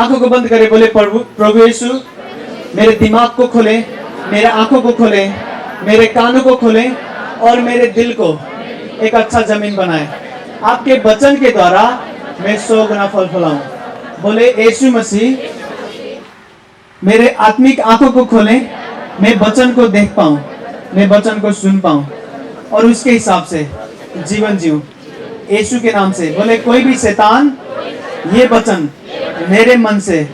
आंखों को बंद करें, बोले प्रभु प्रभु यीशु मेरे दिमाग को खोले, मेरे आंखों को खोले, मेरे कानों को खोले और मेरे दिल को एक अच्छा जमीन बनाए। आपके वचन के द्वारा मैं 100 गुना फल फलाऊं। बोले यीशु मसीह मेरे आत्मिक आंखों को खोले, मैं वचन को देख पाऊं, मैं वचन को सुन पाऊं और उसके हिसाब से जीवन जीऊं यीशु के नाम से। बोले कोई भी शैतान ये वचन मेरे मन से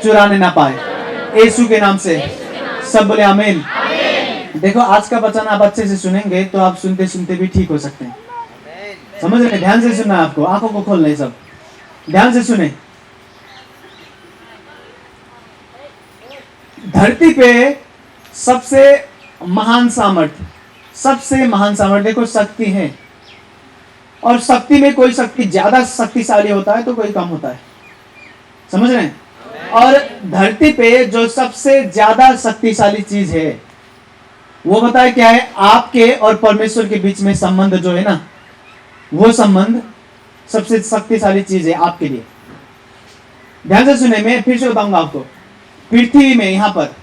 चुराने ना पाए यीशु के नाम से। सब बोले आमीन। देखो आज का वचन आप अच्छे से सुनेंगे तो आप सुनते सुनते भी ठीक हो सकते हैं। समझ रहे? ध्यान से सुनना है आपको, आंखों को खोलना है, सब ध्यान से सुने। धरती पे सबसे महान सामर्थ्य देखो शक्ति है। और शक्ति में कोई शक्ति ज्यादा शक्तिशाली होता है तो कोई कम होता है। समझ रहे हैं? और धरती पे जो सबसे ज्यादा शक्तिशाली चीज है वो बताए क्या है? आपके और परमेश्वर के बीच में संबंध जो है ना, वो संबंध सबसे शक्तिशाली चीज है आपके लिए। ध्यान से सुने, मैं फिर से बताऊंगा आपको। पृथ्वी में यहां पर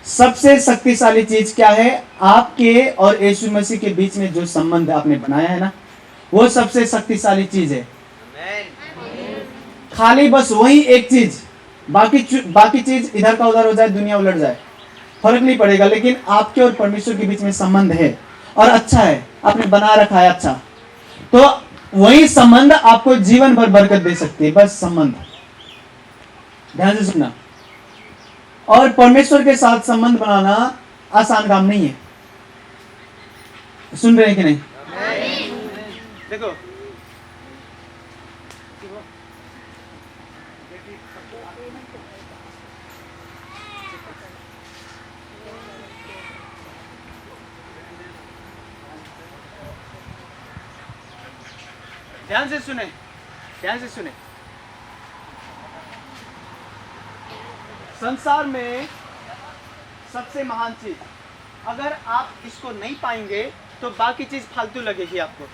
सबसे शक्तिशाली चीज क्या है? आपके और यीशु मसीह के बीच में जो संबंध आपने बनाया है ना, वो सबसे शक्तिशाली चीज है। खाली बस वही एक चीज, बाकी चीज इधर का उधर हो जाए, दुनिया उलट जाए, फर्क नहीं पड़ेगा, लेकिन आपके और परमेश्वर के बीच में संबंध है और अच्छा है, आपने बना रखा है अच्छा, तो वही संबंध आपको जीवन भर बरकत दे सकती है। बस संबंध, ध्यान से सुनना। और परमेश्वर के साथ संबंध बनाना आसान काम नहीं है। सुन रहे हैं कि नहीं? देखो ध्यान से सुने, ध्यान से सुने। संसार में सबसे महान चीज, अगर आप इसको नहीं पाएंगे तो बाकी चीज फालतू लगेगी आपको।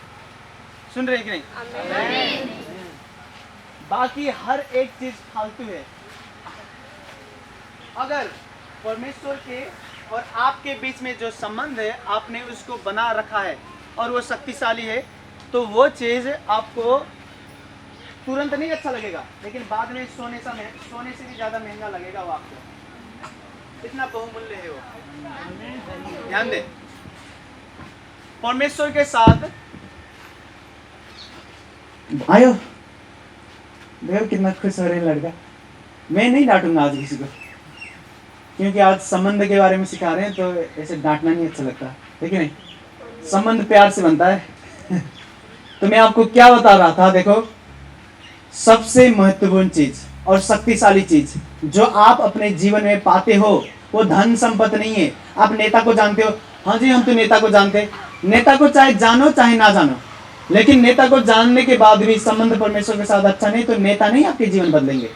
सुन रहे हैं कि नहीं? बाकी हर एक चीज फालतू है। अगर परमेश्वर के और आपके बीच में जो संबंध है आपने उसको बना रखा है और वो शक्तिशाली है, तो वो चीज आपको तुरंत नहीं अच्छा लगेगा, लेकिन बाद में सोने से भी ज्यादा महंगा लगेगा वो आपको। इतना बहुमूल्य है वो। ध्यान दे, परमेश्वर के साथ आयो। देखो कितना खुश हो रहे हैं लड़का। मैं नहीं डांटूंगा आज किसी को, क्योंकि आज संबंध के बारे में सिखा रहे हैं, तो ऐसे डांटना नहीं अच्छा लगता, ठीक है नहीं? संबंध प्यार से बनता है। तो मैं आपको क्या बता रहा था, देखो सबसे महत्वपूर्ण चीज और शक्तिशाली चीज जो आप अपने जीवन में पाते हो वो धन संपत्ति नहीं है। आप नेता को जानते हो, हाँ जी हम तो नेता को जानते। नेता को चाहे जानो चाहे ना जानो, लेकिन नेता को जानने के बाद भी संबंध परमेश्वर के साथ अच्छा नहीं, तो नेता नहीं आपके जीवन बदलेंगे।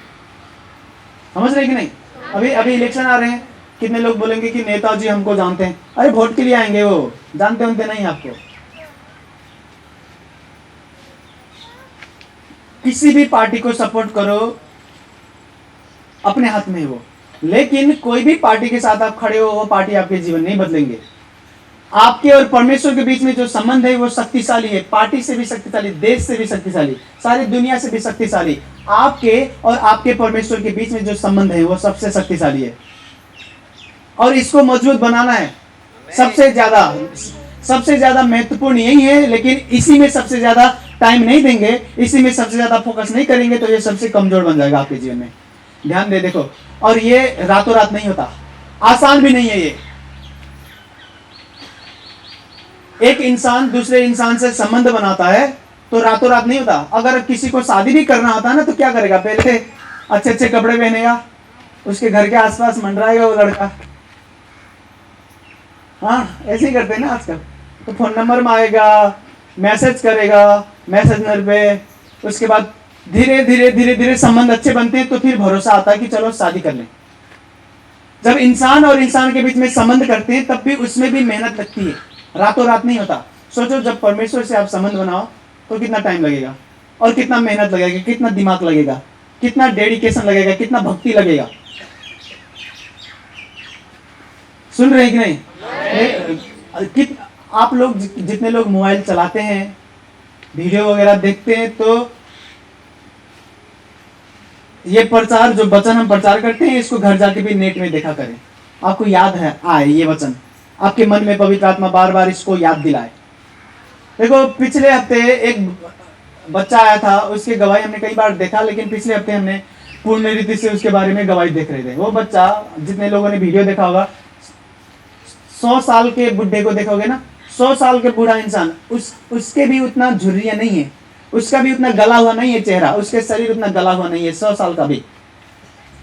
समझ रहे कि नहीं? अभी इलेक्शन आ रहे हैं, कितने लोग बोलेंगे कि नेताजी हमको जानते हैं। अरे वोट के लिए आएंगे, वो जानते होते नहीं आपको। किसी भी पार्टी को सपोर्ट करो, अपने हाथ में है वो, लेकिन कोई भी पार्टी के साथ आप खड़े हो, वो पार्टी आपके जीवन नहीं बदलेंगे। आपके और परमेश्वर के बीच में जो संबंध है वो शक्तिशाली है, पार्टी से भी शक्तिशाली, देश से भी शक्तिशाली, सारी दुनिया से भी शक्तिशाली। आपके और आपके परमेश्वर के बीच में जो संबंध है वो सबसे शक्तिशाली है, और इसको मजबूत बनाना है। सबसे ज्यादा महत्वपूर्ण यही है, लेकिन इसी में सबसे ज्यादा टाइम नहीं देंगे, इसी में सबसे ज्यादा फोकस नहीं करेंगे, तो ये सबसे कमजोर बन जाएगा आपके जीवन में। ध्यान दे, देखो, और ये रातों रात नहीं होता, आसान भी नहीं है ये। एक इंसान दूसरे इंसान से संबंध बनाता है तो रातों रात नहीं होता। अगर किसी को शादी भी करना होता है ना, तो क्या करेगा? पहले अच्छे अच्छे कपड़े पहनेगा, उसके घर के आसपास मंडराएगा वो लड़का। हाँ, ऐसे ही करते हैं ना आजकल। तो फोन नंबर मांगेगा, मैसेज करेगा मैसेंजर पे, उसके बाद धीरे धीरे संबंध अच्छे बनते हैं, तो फिर भरोसा आता है कि चलो शादी कर लें। जब इंसान और इंसान के बीच में संबंध करते हैं तब भी उसमें भी मेहनत लगती है, रातों रात नहीं होता। सोचो जब परमेश्वर से आप संबंध बनाओ तो कितना टाइम लगेगा और कितना मेहनत लगेगा, कितना दिमाग लगेगा। कितना डेडिकेशन लगेगा, कितना भक्ति लगेगा। सुन रहे हैं कि नहीं? आप लोग जितने लोग मोबाइल चलाते हैं, वीडियो वगैरह देखते हैं, तो ये प्रचार, जो वचन हम प्रचार करते हैं, इसको घर जाके भी नेट में देखा करें। आपको याद है आए ये वचन, आपके मन में पवित्र आत्मा बार बार इसको याद दिलाए। देखो, पिछले हफ्ते एक बच्चा आया था, उसकी गवाही हमने कई बार देखा, लेकिन पिछले हफ्ते हमने पूर्ण रीति से उसके बारे में गवाही देख रहे थे। वो बच्चा, जितने लोगों ने वीडियो देखा होगा, 100 साल के बुढ़े को देखोगे ना, 100 साल के बूढ़ा इंसान, उसके भी उतना झुर्रियां नहीं है, उसका भी उतना गला हुआ नहीं है चेहरा, उसके शरीर उतना गला हुआ नहीं है। 100 साल का भी,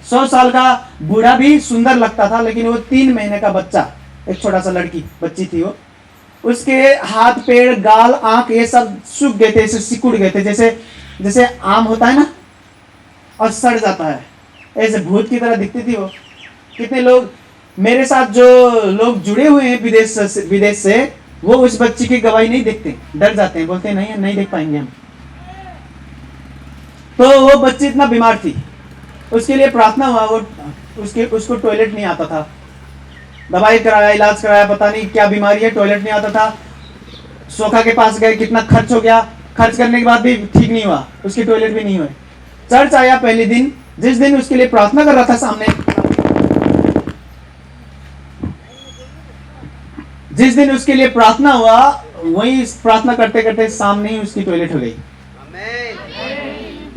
100 साल का बूढ़ा भी सुंदर लगता था, लेकिन वो 3 महीने का बच्चा, एक छोटा सा लड़की बच्ची थी वो, उसके हाथ पैर गाल आंख ये सब सूख गए थे, सिकुड़ गए थे, जैसे जैसे आम होता है ना और सड़ जाता है, ऐसे भूत की तरह दिखती थी वो। कितने लोग मेरे साथ जो लोग जुड़े हुए हैं विदेश से वो उस बच्ची की गवाही नहीं देखते, डर जाते हैं, बोलते हैं नहीं देख पाएंगे हम। तो वो बच्ची इतना बीमार थी, उसके लिए प्रार्थना हुआ, वो उसको टॉयलेट नहीं आता था, दवाई कराया, इलाज कराया, पता नहीं क्या बीमारी है, टॉयलेट नहीं आता था। सोखा के पास गए, कितना खर्च हो गया, खर्च करने के बाद भी ठीक नहीं हुआ, उसकी टॉयलेट भी नहीं हुई। चर्च आया पहले दिन, जिस दिन उसके लिए प्रार्थना कर रहा था सामने, जिस दिन उसके लिए प्रार्थना हुआ, वही प्रार्थना करते करते सामने ही उसकी टॉयलेट हो गई।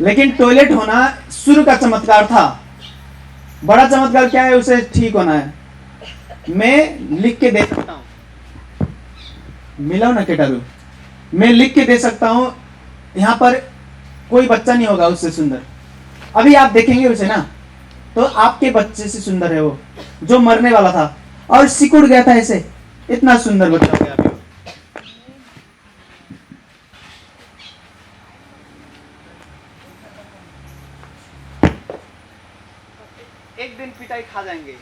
लेकिन टॉयलेट होना शुरू का चमत्कार था, बड़ा चमत्कार क्या है, उसे ठीक होना है। मैं लिख के दे सकता हूं, मिलाओ ना केटारू, मैं लिख के दे सकता हूं, यहां पर कोई बच्चा नहीं होगा उससे सुंदर। अभी आप देखेंगे उसे ना, तो आपके बच्चे से सुंदर है वो, जो मरने वाला था और सिकुड़ गया था, ऐसे इतना सुंदर बच्चा हो गया अभी। एक दिन पिटाई खा जाएंगे।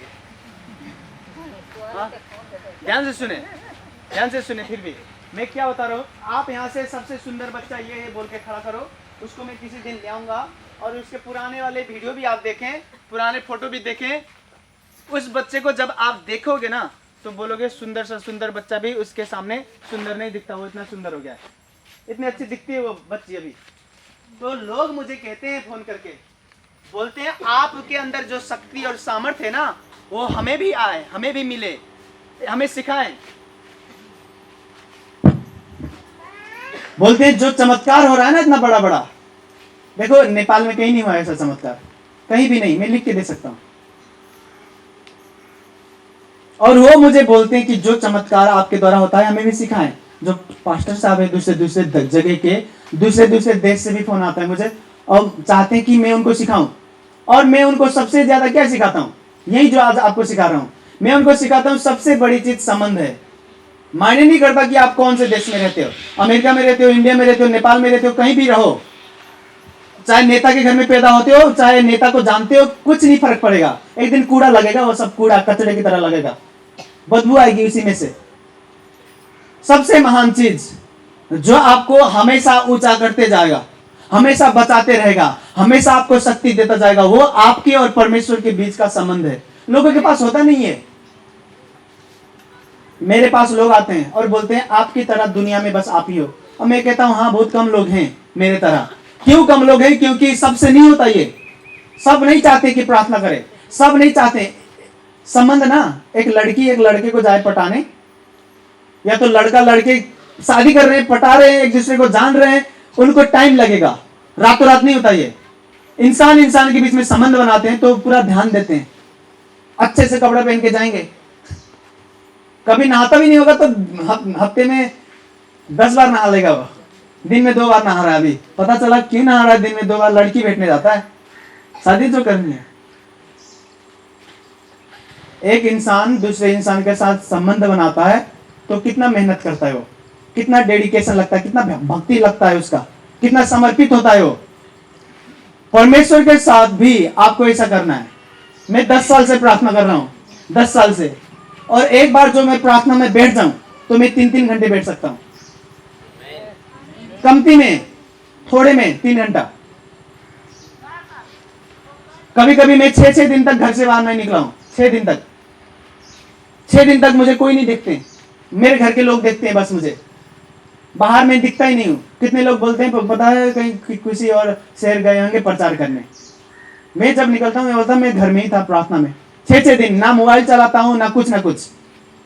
ध्यान से सुने फिर भी मैं क्या बता रहा हूँ। आप यहाँ से सबसे सुंदर बच्चा ये है बोल के खड़ा करो, उसको मैं किसी दिन ले आऊंगा और उसके पुराने वाले वीडियो भी आप देखें, पुराने फोटो भी देखें। उस बच्चे को जब आप देखोगे ना तो बोलोगे सुंदर सा सुंदर बच्चा भी उसके सामने सुंदर नहीं दिखता, वो इतना सुंदर हो गया है, इतनी अच्छी दिखती है वो बच्ची अभी। तो लोग मुझे कहते हैं फोन करके, बोलते हैं आपके अंदर जो शक्ति और सामर्थ्य है ना वो हमें भी आए, हमें भी मिले, हमें सिखाएं। बोलते हैं जो चमत्कार हो रहा है ना इतना बड़ा बड़ा, देखो नेपाल में कहीं नहीं हुआ ऐसा चमत्कार, कहीं भी नहीं, मैं लिख के दे सकता हूं। और वो मुझे बोलते हैं कि जो चमत्कार आपके द्वारा होता है हमें भी सिखाएं। जो पास्टर साहब है दूसरे जगह के, दूसरे देश से भी फोन आता है मुझे और चाहते हैं कि मैं उनको सिखाऊं। और मैं उनको सबसे ज्यादा क्या सिखाता हूं, यही जो आज आपको सिखा रहा हूं। मैं उनको सिखाता हूं सबसे बड़ी चीज संबंध है। मायने नहीं करता कि आप कौन से देश में रहते हो, अमेरिका में रहते हो, इंडिया में रहते हो, नेपाल में रहते हो, कहीं भी रहो, चाहे नेता के घर में पैदा होते हो, चाहे नेता को जानते हो, कुछ नहीं फर्क पड़ेगा। एक दिन कूड़ा लगेगा, वो सब कूड़ा कचरे की तरह लगेगा, बदबू आएगी उसी में से। सबसे महान चीज जो आपको हमेशा ऊंचा करते जाएगा, हमेशा बचाते रहेगा, हमेशा आपको शक्ति देता जाएगा, वो आपके और परमेश्वर के बीच का संबंध है। लोगों के पास होता नहीं है। मेरे पास लोग आते हैं और बोलते हैं आपकी तरह दुनिया में बस आप ही हो, और मैं कहता हूं हाँ बहुत कम लोग हैं मेरे तरह। क्यों कम लोग हैं? क्योंकि सबसे नहीं होता ये, सब नहीं चाहते कि प्रार्थना करें, सब नहीं चाहते संबंध ना। एक लड़की एक लड़के को जाए पटाने, या तो लड़का लड़के शादी कर रहे हैं, पटा रहे हैं, एक दूसरे को जान रहे हैं, उनको टाइम लगेगा, रातों रात नहीं होता ये। इंसान के बीच में संबंध बनाते हैं तो पूरा ध्यान देते हैं, अच्छे से कपड़ा पहन के जाएंगे, कभी नहाता भी नहीं होगा तो हफ्ते में 10 बार नहा लेगा वो, दिन में 2 बार नहा रहा है। अभी पता चला क्यों नहा रहा है दिन में 2 बार, लड़की बैठने जाता है, शादी जो करनी है। एक इंसान दूसरे इंसान के साथ संबंध बनाता है तो कितना मेहनत करता है वो, कितना डेडिकेशन लगता है, कितना भक्ति लगता है उसका, कितना समर्पित होता है वो। परमेश्वर के साथ भी आपको ऐसा करना है। मैं 10 साल से प्रार्थना कर रहा हूं, 10 साल से, और एक बार जो मैं प्रार्थना में बैठ जाऊं तो मैं 3-3 घंटे बैठ सकता हूं, कमती में थोड़े में 3 घंटा। कभी कभी मैं 6-6 दिन तक घर से बाहर नहीं निकला हूँ। 6 दिन तक, 6 दिन तक मुझे कोई नहीं देखते, मेरे घर के लोग देखते हैं बस मुझे, बाहर में दिखता ही नहीं हूँ। कितने लोग बोलते हैं पता है कहीं किसी और शहर गए होंगे प्रचार करने। मैं जब निकलता हूँ मैं बोलता मैं घर में ही था प्रार्थना में। 6-6 दिन ना मोबाइल चलाता हूँ ना कुछ ना कुछ।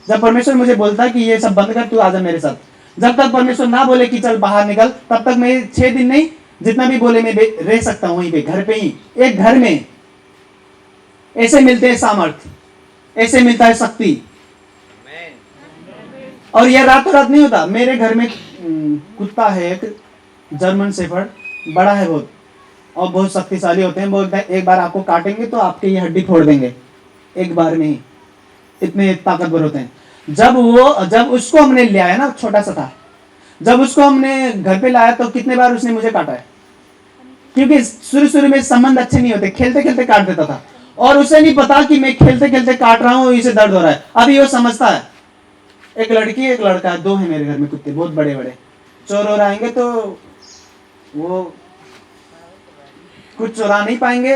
जब परमेश्वर मुझे बोलता है कि ये सब बंद कर, तू आजा मेरे साथ, जब तक परमेश्वर ना बोले कि चल बाहर निकल, तब तक मैं 6 दिन नहीं, जितना भी बोले मैं रह सकता हूँ वहीं पे, घर पे ही, एक घर में। ऐसे मिलते हैं सामर्थ्य, ऐसे मिलता है शक्ति। और यह रातों रात नहीं होता। मेरे घर में कुत्ता है एक, जर्मन शेफर्ड, बड़ा है बहुत, और बहुत शक्तिशाली होते हैं। बोलते हैं एक बार आपको काटेंगे तो आपकी ये हड्डी फोड़ देंगे एक बार में ही, इतने ताकतवर होते हैं। जब उसको हमने ले आया ना, छोटा सा था, जब उसको हमने घर पे लाया तो कितने बार उसने मुझे काटा है, क्योंकि शुरू में संबंध अच्छे नहीं होते, खेलते खेलते काट देता था, और उसे नहीं पता कि मैं खेलते खेलते काट रहा हूँ, इसे दर्द हो रहा है। अभी वो समझता है। एक लड़की एक लड़का है, 2 है मेरे घर में कुत्ते, बहुत बड़े बड़े। चोर और आएंगे तो वो कुछ चुरा नहीं पाएंगे,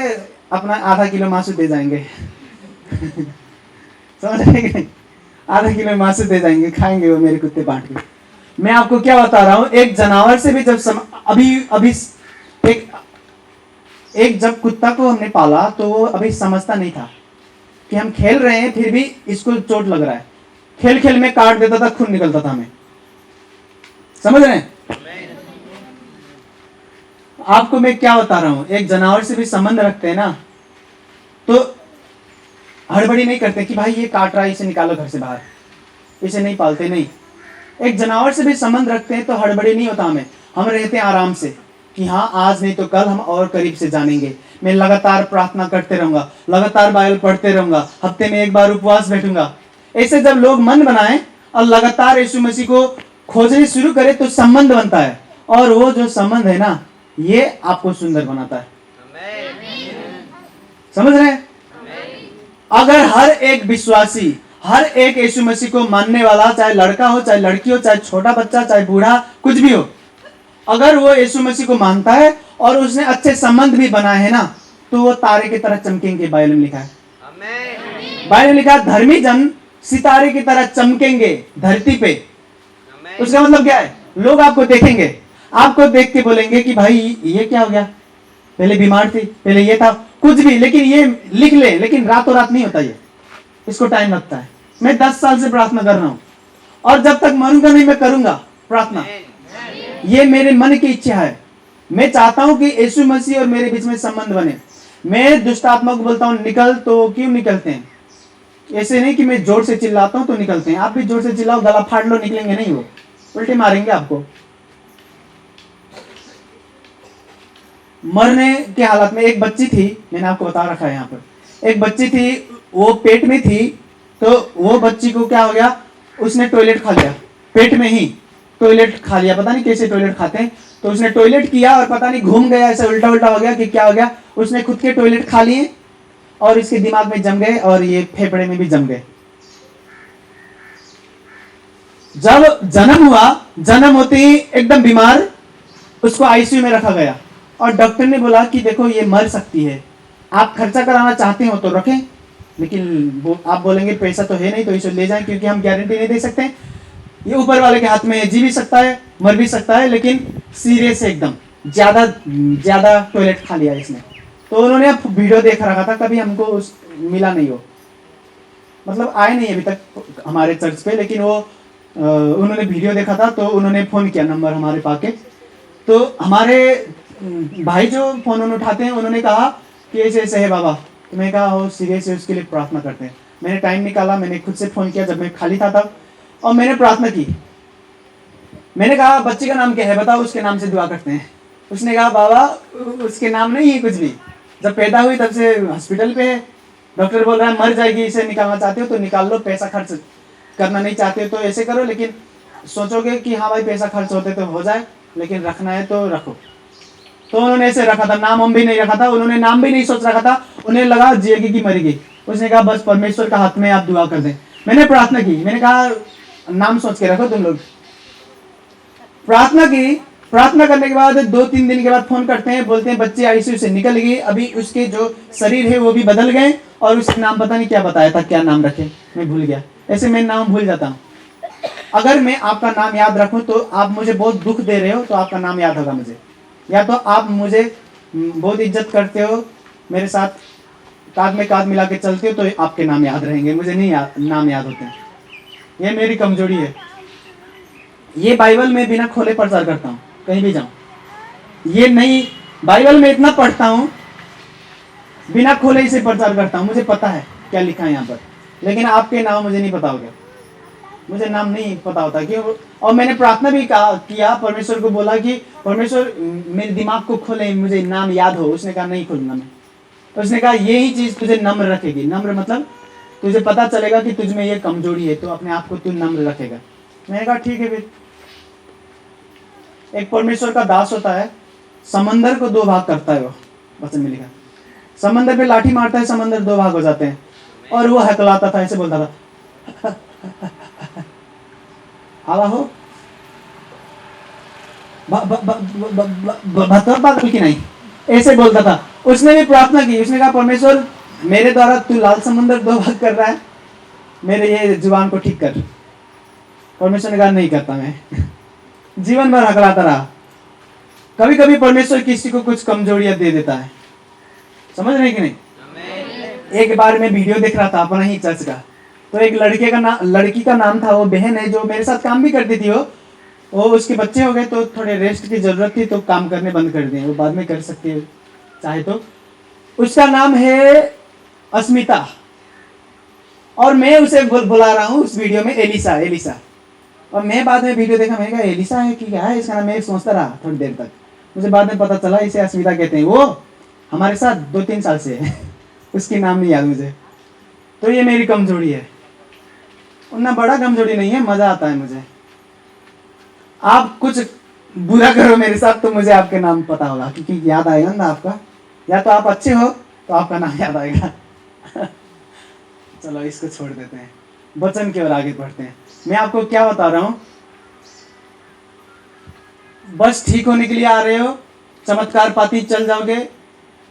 अपना आधा किलो मांस दे जाएंगे समझ रहे? आधा किलो मांस दे जाएंगे, खाएंगे वो मेरे कुत्ते बांट के। मैं आपको क्या बता रहा हूं, एक जानवर से भी जब अभी एक जब कुत्ता को हमने पाला तो वो अभी समझता नहीं था कि हम खेल रहे हैं, फिर भी इसको चोट लग रहा है। खेल खेल में काट देता था, खून निकलता था हमें। समझ रहे हैं? आपको मैं क्या बता रहा हूं, एक जानवर से भी संबंध रखते हैं ना, तो हड़बड़ी नहीं करते कि भाई ये काट रहा है, इसे निकालो घर से बाहर, इसे नहीं पालते, नहीं। एक जानवर से भी संबंध रखते हैं तो हड़बड़ी नहीं होता हमें। हम रहते हैं आराम से कि हाँ आज नहीं तो कल हम और करीब से जानेंगे। मैं लगातार प्रार्थना करते रहूंगा, लगातार बाइबल पढ़ते रहूंगा, हफ्ते में एक बार उपवास बैठूंगा। ऐसे जब लोग मन बनाए और लगातार यीशु मसीह को खोजने शुरू करे तो संबंध बनता है, और वो जो संबंध है ना, ये आपको सुंदर बनाता है। समझ रहे हैं? अगर हर एक विश्वासी, हर एक यीशु मसीह को मानने वाला, चाहे लड़का हो चाहे लड़की हो, चाहे छोटा बच्चा चाहे बूढ़ा, कुछ भी हो, अगर वो यीशु मसीह को मानता है और उसने अच्छे संबंध भी बनाए हैं ना, तो वो तारे की तरह चमकेंगे। बाइबल में लिखा है, बाइबल में लिखा है धर्मी जन सितारे की तरह चमकेंगे धरती पे। उसका मतलब क्या है? लोग आपको देखेंगे, आपको देख के बोलेंगे कि भाई ये क्या हो गया, पहले बीमार थी, पहले ये था, कुछ भी, लेकिन ये लिख ले। लेकिन रातों रात नहीं होता ये, इसको टाइम लगता है। मैं 10 साल से प्रार्थना कर रहा हूं, और जब तक मरूंगा नहीं मैं करूंगा प्रार्थना। ये मेरे मन की इच्छा है। मैं चाहता हूं कि यीशु मसीह और मेरे बीच में संबंध बने। मैं दुष्ट आत्मा को बोलता हूं निकल, तो क्यों निकलते हैं? ऐसे नहीं कि मैं जोर से चिल्लाता हूं तो निकलते हैं। आप भी जोर से चिल्लाओ, गला फाड़ लो, निकलेंगे नहीं, वो उल्टे मारेंगे आपको। मरने के हालत में एक बच्ची थी, मैंने आपको बता रखा है यहाँ पर, एक बच्ची थी, वो पेट में थी, तो वो बच्ची को क्या हो गया, उसने टॉयलेट खा लिया, पेट में ही टॉयलेट खा लिया। पता नहीं कैसे टॉयलेट खाते हैं, तो उसने टॉयलेट किया और पता नहीं घूम गया, ऐसे उल्टा उल्टा हो गया कि क्या हो गया, उसने खुद के टॉयलेट खा लिए और इसके दिमाग में जम गए और ये फेफड़े में भी जम गए। जब जन्म हुआ, जन्म होते ही एकदम बीमार, उसको आईसीयू में रखा गया, और डॉक्टर ने बोला कि देखो ये मर सकती है, आप खर्चा कराना चाहते हो तो रखें, लेकिन आप बोलेंगे पैसा तो है नहीं तो इसे ले जाएं, क्योंकि हम गारंटी नहीं दे सकते। ये ऊपर वाले के हाथ में है, जी भी सकता है मर भी सकता है, लेकिन सीरियस है एकदम, ज्यादा टॉयलेट खा लिया इसने। तो उन्होंने वीडियो देख रखा था, कभी हमको मिला नहीं हो, मतलब आए नहीं अभी तक हमारे चर्च पे, लेकिन वो उन्होंने वीडियो देखा था, तो उन्होंने फोन किया, नंबर हमारे पाके। तो हमारे भाई जो फोन उठाते हैं, उन्होंने कहा कि ऐसे ऐसे है बाबा। तो मैं कहा हो सीरियस है, उसके लिए प्रार्थना करते हैं। मैंने टाइम निकाला, मैंने खुद से फोन किया जब मैं खाली था तब, और मैंने प्रार्थना की। मैंने कहा बच्चे का नाम क्या है बताओ, उसके नाम से दुआ करते हैं। उसने कहा बाबा उसके नाम नहीं है कुछ भी, जब पैदा हुई तब से हॉस्पिटल पे है, डॉक्टर बोल रहा है मर जाएगी, इसे निकालना चाहते हो तो निकाल लो, पैसा खर्च करना नहीं चाहते हो तो ऐसे करो, लेकिन सोचोगे कि हाँ भाई पैसा खर्च होते तो हो जाए, लेकिन रखना है तो रखो। तो उन्होंने ऐसे रखा था, नाम हम भी नहीं रखा था, उन्होंने नाम भी नहीं सोच रखा था, उन्हें लगा जिएगी कि मरेगी। उसने कहा बस परमेश्वर का हाथ में आप दुआ कर दें। मैंने प्रार्थना की, मैंने कहा नाम सोच के रखो तुम लोग। प्रार्थना की, प्रार्थना करने के बाद 2-3 दिन के बाद फोन करते हैं, बोलते हैं बच्चे आईसीयू से निकल गई, अभी उसके जो शरीर है वो भी बदल गए, और उसका नाम पता नहीं क्या बताया था, क्या नाम रखे मैं भूल गया। ऐसे मैं नाम भूल जाता हूँ। अगर मैं आपका नाम याद रखूं तो आप मुझे बहुत दुख दे रहे हो तो आपका नाम याद होगा मुझे, या तो आप मुझे बहुत इज्जत करते हो, मेरे साथ कांध में कांध मिला के चलते हो, तो आपके नाम याद रहेंगे, मुझे नहीं नाम याद होते हैं। ये मेरी कमजोरी है। ये बाइबल में बिना खोले प्रचार करता हूँ, कहीं भी जाऊं। ये नहीं, बाइबल में इतना पढ़ता हूँ, बिना खोले इसे प्रचार करता हूँ, मुझे पता है क्या लिखा है यहाँ पर। लेकिन आपके नाम मुझे नहीं पता होगा, मुझे नाम नहीं पता होता क्यों। और मैंने प्रार्थना भी किया, परमेश्वर को बोला कि परमेश्वर मेरे दिमाग को खोले, मुझे नाम याद हो। उसने कहा नहीं खोलूंगा मैं। तो उसने कहा यही चीज तुझे नम्र रखेगी। नम्र मतलब तुझे पता चलेगा कि तुझ में ये कमजोरी है, तो अपने आप को तू नम्र रखेगा। मैंने कहा ठीक है फिर। एक परमेश्वर का दास होता है, समंदर को 2 भाग करता है, वो वचन में लिखा। समंदर पे लाठी मारता है, समंदर 2 भाग हो जाते हैं। और वो हकलाता था, ऐसे बोलता था हवा हो पागल की नहीं, ऐसे बोलता था। उसने भी प्रार्थना की, उसने कहा परमेश्वर मेरे द्वारा तू लाल समंदर 2 भाग कर रहा है, मेरे ये जुबान को ठीक कर। परमेश्वर ने कहा नहीं करता मैं। जीवन भर हकलाता रहा। कभी कभी परमेश्वर किसी को कुछ कमजोरियां दे देता है, समझ रहे कि नहीं। एक बार मैं वीडियो देख रहा था अपना ही चर्च का, तो एक लड़की का नाम था, वो बहन है जो मेरे साथ काम भी करती थी। वो उसके बच्चे हो गए तो थोड़े रेस्ट की जरूरत थी, तो काम करने बंद कर दिए, वो बाद में कर सकती है चाहे तो। उसका नाम है अस्मिता, और मैं उसे बुला रहा हूँ उस वीडियो में एलिसा। और मैं बाद में वीडियो देखा, मैंने कहा एलिसा है कि क्या है इसका नाम। मैं सोचता रहा थोड़ी देर तक, मुझे बाद में पता चला इसे अस्मिता कहते हैं। वो हमारे साथ 2-3 साल से है। उसकी नाम नहीं याद मुझे। तो ये मेरी कमजोरी है, उतना बड़ा कमजोरी नहीं है, मजा आता है मुझे। आप कुछ बुरा करो मेरे साथ तो मुझे आपके नाम पता होगा, क्योंकि याद आएगा ना आपका। या तो आप अच्छे हो तो आपका नाम याद आएगा। चलो इसको छोड़ देते हैं, वचन की ओर आगे बढ़ते हैं। मैं आपको क्या बता रहा हूं, बस ठीक होने के लिए आ रहे हो, चमत्कार पाती चल जाओगे,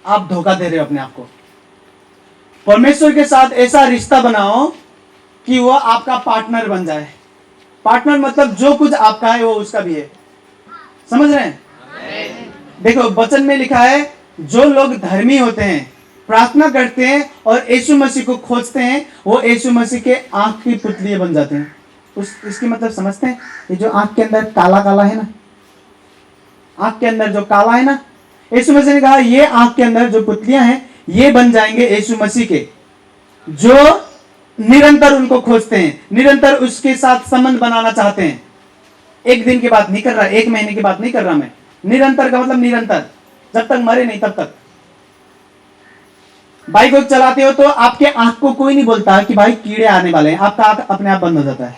आप धोखा दे रहे हो अपने आप को। परमेश्वर के साथ ऐसा रिश्ता बनाओ कि वो आपका पार्टनर बन जाए। पार्टनर मतलब जो कुछ आपका है वो उसका भी है, समझ रहे हैं। देखो वचन में लिखा है, जो लोग धर्मी होते हैं, प्रार्थना करते हैं और यीशु मसीह को खोजते हैं, वो यीशु मसीह के आंख की पुतली बन जाते हैं। इसकी मतलब समझते हैं, ये जो आंख के अंदर काला काला है ना, आंख के अंदर जो काला है ना, यीशु मसीह ने कहा ये आंख के अंदर जो पुतलियां हैं ये बन जाएंगे यीशु मसीह के, जो निरंतर उनको खोजते हैं, निरंतर उसके साथ संबंध बनाना चाहते हैं। एक दिन के बाद नहीं कर रहा, 1 महीने के बाद नहीं कर रहा मैं। निरंतर का मतलब निरंतर, जब तक मरे नहीं तब तक। बाइक को चलाते हो तो आपके आंख को कोई नहीं बोलता कि भाई कीड़े आने वाले हैं, आपका आंख अपने आप बंद हो जाता है।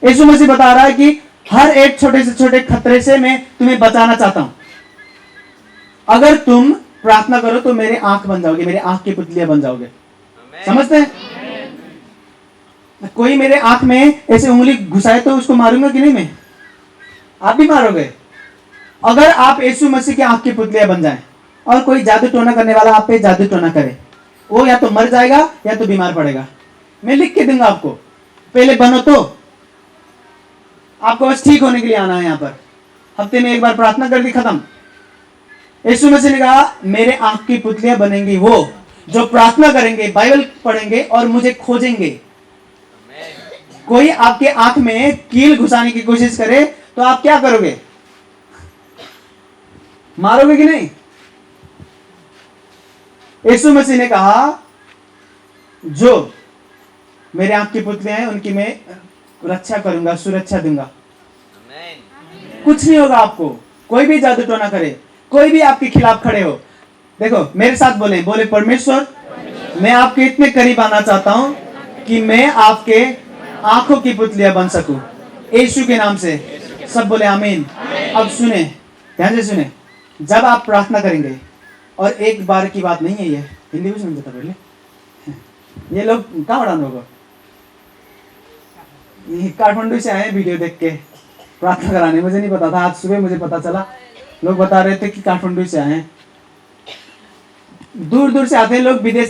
यीशु मसीह बता रहा है कि हर एक छोटे से छोटे खतरे से मैं तुम्हें बचाना चाहता हूं। अगर तुम प्रार्थना करो तो मेरे आंख बन जाओगे, मेरे आंख की पुतलियां बन जाओगे। समझते हैं। कोई मेरे आंख में ऐसे उंगली घुसाए तो उसको मारूंगा कि नहीं मैं, आप भी मारोगे। अगर आप यीशु मसीह की आंख की पुतलियां बन जाएं और कोई जादू टोना करने वाला आप पे जादू टोना करे, वो या तो मर जाएगा या तो बीमार पड़ेगा। मैं लिख के दूंगा आपको, पहले बनो तो। आपको बस ठीक होने के लिए आना है यहाँ पर, हफ्ते में 1 बार प्रार्थना कर दी, खत्म। यीशु मसीह ने कहा मेरे आंख की पुतलियां बनेंगी वो जो प्रार्थना करेंगे, बाइबल पढ़ेंगे और मुझे खोजेंगे। कोई आपके आंख में कील घुसाने की कोशिश करे तो आप क्या करोगे, मारोगे कि नहीं। यीशु मसीह ने कहा जो मेरे आंख की पुतलियां हैं उनकी मैं रक्षा करूंगा, सुरक्षा दूंगा। कुछ नहीं होगा आपको, कोई भी जादू टोना करे, कोई भी आपके खिलाफ खड़े हो। देखो मेरे साथ बोले परमेश्वर मैं आपके इतने करीब आना चाहता हूं कि मैं आपके आंखों की पुतलियां बन सकूं, यीशु के नाम से। सब बोले आमीन। अब सुने, ध्यान से सुने। जब आप प्रार्थना करेंगे, और एक बार की बात नहीं है ये, हिंदी में समझता पहले, ये लोग कहाँ उड़ान होगा, काठमांडू से आए वीडियो देख के, प्रार्थना कराने। मुझे नहीं पता था, आज सुबह मुझे पता चला। लोग बता रहे थे कि काठमांडू से आए हैं, दूर दूर से आते हैं लोग, विदेश